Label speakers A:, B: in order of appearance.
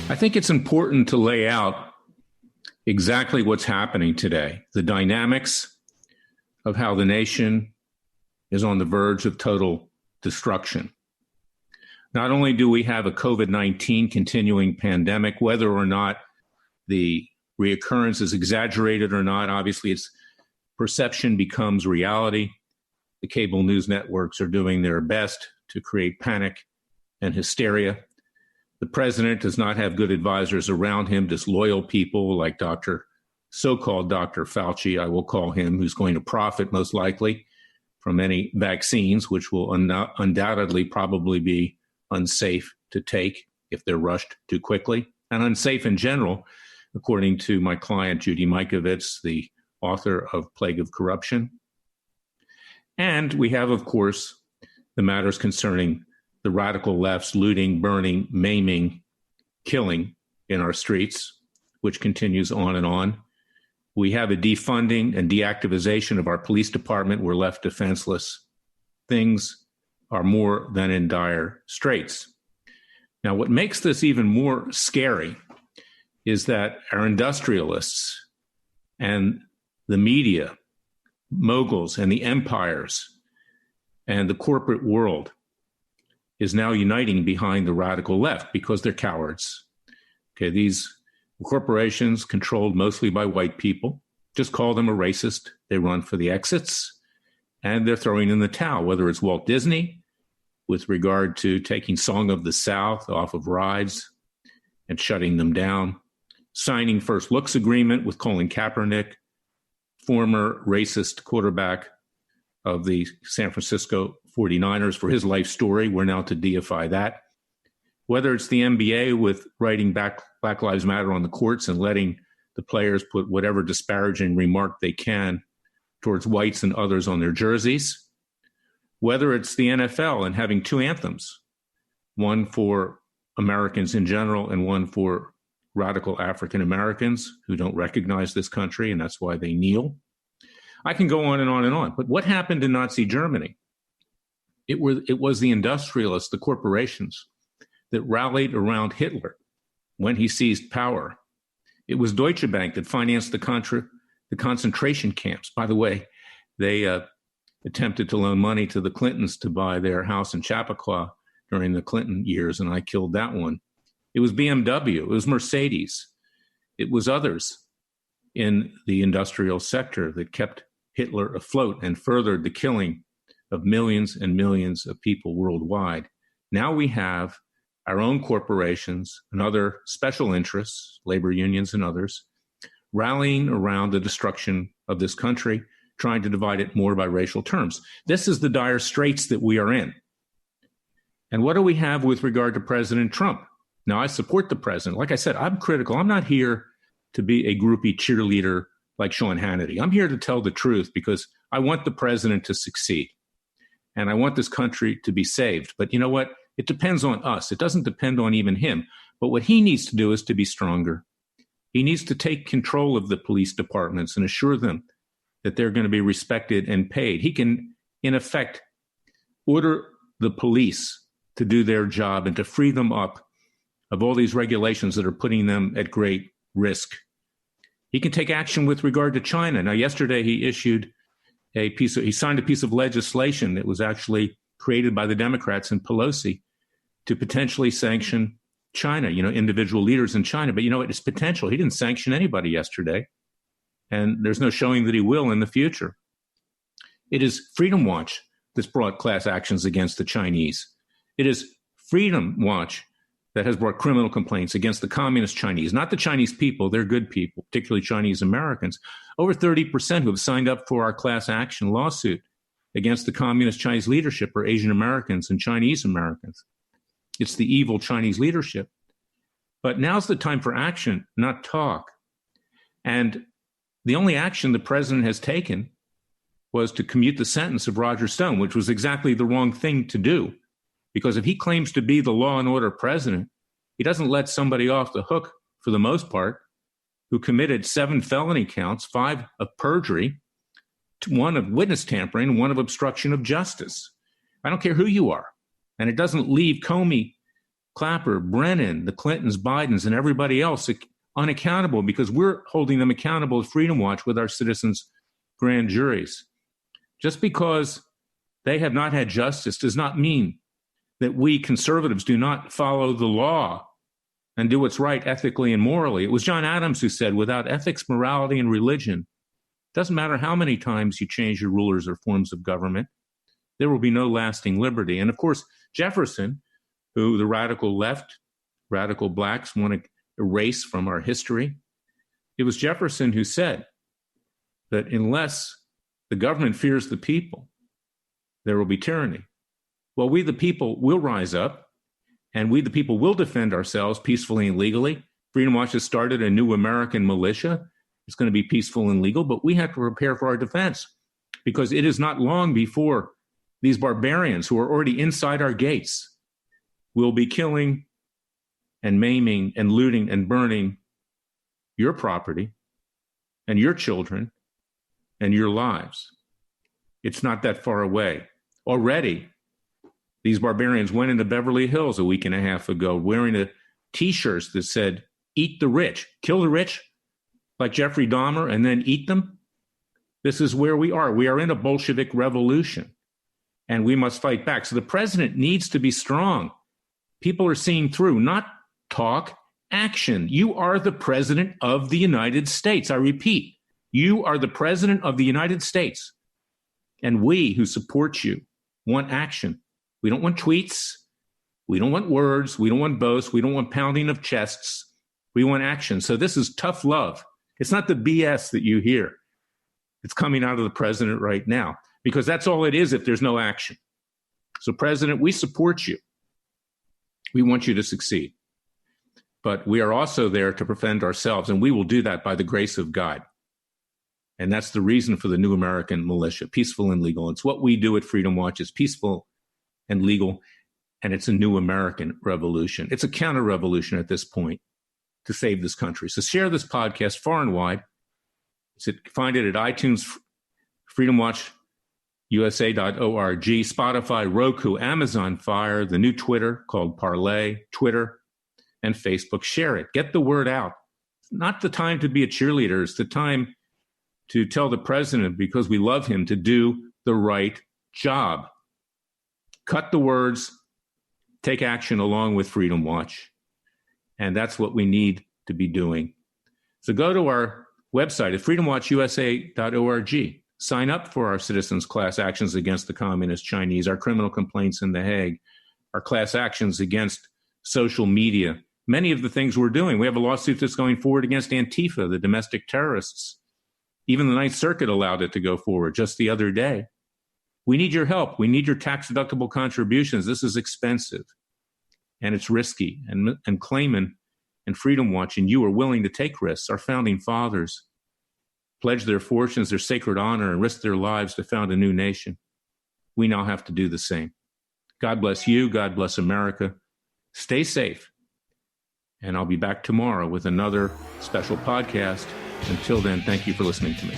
A: I think it's important to lay out exactly what's happening today, the dynamics of how the nation is on the verge of total destruction. Not only do we have a COVID-19 continuing pandemic, whether or not the reoccurrence is exaggerated or not, obviously its perception becomes reality. The cable news networks are doing their best to create panic and hysteria. The president does not have good advisors around him, disloyal people like so-called Dr. Fauci, I will call him, who's going to profit most likely from any vaccines, which will undoubtedly probably be unsafe to take if they're rushed too quickly, and unsafe in general, according to my client, Judy Mikovits, the author of Plague of Corruption. And we have, of course, the matters concerning the radical left's looting, burning, maiming, killing in our streets, which continues on and on. We have a defunding and deactivization of our police department. We're left defenseless. Things are more than in dire straits. Now, what makes this even more scary is that our industrialists and the media, moguls and the empires and the corporate world is now uniting behind the radical left because they're cowards. Okay, these corporations controlled mostly by white people, just call them a racist. They run for the exits and they're throwing in the towel, whether it's Walt Disney with regard to taking Song of the South off of rides and shutting them down, signing First Looks agreement with Colin Kaepernick, former racist quarterback of the San Francisco 49ers, for his life story. We're now to deify that. Whether it's the NBA with writing Black Lives Matter on the courts and letting the players put whatever disparaging remark they can towards whites and others on their jerseys. Whether it's the NFL and having two anthems, one for Americans in general and one for radical African Americans who don't recognize this country, and that's why they kneel. I can go on and on and on. But what happened in Nazi Germany? It was the industrialists, the corporations, that rallied around Hitler when he seized power. It was Deutsche Bank that financed the concentration camps. By the way, they attempted to loan money to the Clintons to buy their house in Chappaqua during the Clinton years, and I killed that one. It was BMW. It was Mercedes. It was others in the industrial sector that kept Hitler afloat and furthered the killing of millions and millions of people worldwide. Now we have our own corporations and other special interests, labor unions and others, rallying around the destruction of this country, trying to divide it more by racial terms. This is the dire straits that we are in. And what do we have with regard to President Trump? Now, I support the president. Like I said, I'm critical. I'm not here to be a groupie cheerleader like Sean Hannity. I'm here to tell the truth because I want the president to succeed. And I want this country to be saved. But you know what? It depends on us. It doesn't depend on even him. But what he needs to do is to be stronger. He needs to take control of the police departments and assure them that they're going to be respected and paid. He can, in effect, order the police to do their job and to free them up of all these regulations that are putting them at great risk. He can take action with regard to China. Now, yesterday he signed a piece of legislation that was actually created by the Democrats and Pelosi to potentially sanction China, individual leaders in China. But it's potential. He didn't sanction anybody yesterday. And there's no showing that he will in the future. It is Freedom Watch that's brought class actions against the Chinese. It is Freedom Watch that has brought criminal complaints against the communist Chinese, not the Chinese people. They're good people, particularly Chinese Americans. Over 30% who have signed up for our class action lawsuit against the communist Chinese leadership are Asian Americans and Chinese Americans. It's the evil Chinese leadership. But now's the time for action, not talk. And the only action the president has taken was to commute the sentence of Roger Stone, which was exactly the wrong thing to do. Because if he claims to be the law and order president, he doesn't let somebody off the hook, for the most part, who committed 7 felony counts, 5 of perjury, 1 of witness tampering, and 1 of obstruction of justice. I don't care who you are. And it doesn't leave Comey Clapper, Brennan, the Clintons, Bidens, and everybody else unaccountable because we're holding them accountable at Freedom Watch with our citizens' grand juries. Just because they have not had justice does not mean that we conservatives do not follow the law and do what's right ethically and morally. It was John Adams who said, without ethics, morality, and religion, it doesn't matter how many times you change your rulers or forms of government, there will be no lasting liberty. And of course, Jefferson, who the radical left, radical blacks want to erase from our history, it was Jefferson who said that unless the government fears the people, there will be tyranny. Well, we the people will rise up, and we the people will defend ourselves peacefully and legally. Freedom Watch has started a new American militia. It's going to be peaceful and legal, but we have to prepare for our defense because it is not long before these barbarians who are already inside our gates will be killing and maiming and looting and burning your property and your children and your lives. It's not that far away. Already, these barbarians went into Beverly Hills a week and a half ago wearing T-shirts that said, "Eat the rich, kill the rich," like Jeffrey Dahmer, and then eat them. This is where we are. We are in a Bolshevik revolution, and we must fight back. So the president needs to be strong. People are seeing through, not talk, action. You are the president of the United States. I repeat, you are the president of the United States. And we who support you want action. We don't want tweets. We don't want words. We don't want boasts. We don't want pounding of chests. We want action. So this is tough love. It's not the BS that you hear. It's coming out of the president right now because that's all it is if there's no action. So, President, we support you. We want you to succeed. But we are also there to defend ourselves, and we will do that by the grace of God. And that's the reason for the new American militia, peaceful and legal. It's what we do at Freedom Watch. It's peaceful and legal, and it's a new American revolution. It's a counter-revolution at this point to save this country. So share this podcast far and wide. Find it at iTunes, freedomwatchusa.org, Spotify, Roku, Amazon Fire, the new Twitter called Parlay, Twitter, and Facebook. Share it. Get the word out. It's not the time to be a cheerleader. It's the time to tell the president, because we love him, to do the right job. Cut the words, take action along with Freedom Watch. And that's what we need to be doing. So go to our website at freedomwatchusa.org. Sign up for our citizens' class actions against the communist Chinese, our criminal complaints in The Hague, our class actions against social media, many of the things we're doing. We have a lawsuit that's going forward against Antifa, the domestic terrorists. Even the Ninth Circuit allowed it to go forward just the other day. We need your help. We need your tax-deductible contributions. This is expensive, and it's risky. And Clayman and Freedom Watch and you are willing to take risks. Our founding fathers pledged their fortunes, their sacred honor, and risked their lives to found a new nation. We now have to do the same. God bless you. God bless America. Stay safe. And I'll be back tomorrow with another special podcast. Until then, thank you for listening to me.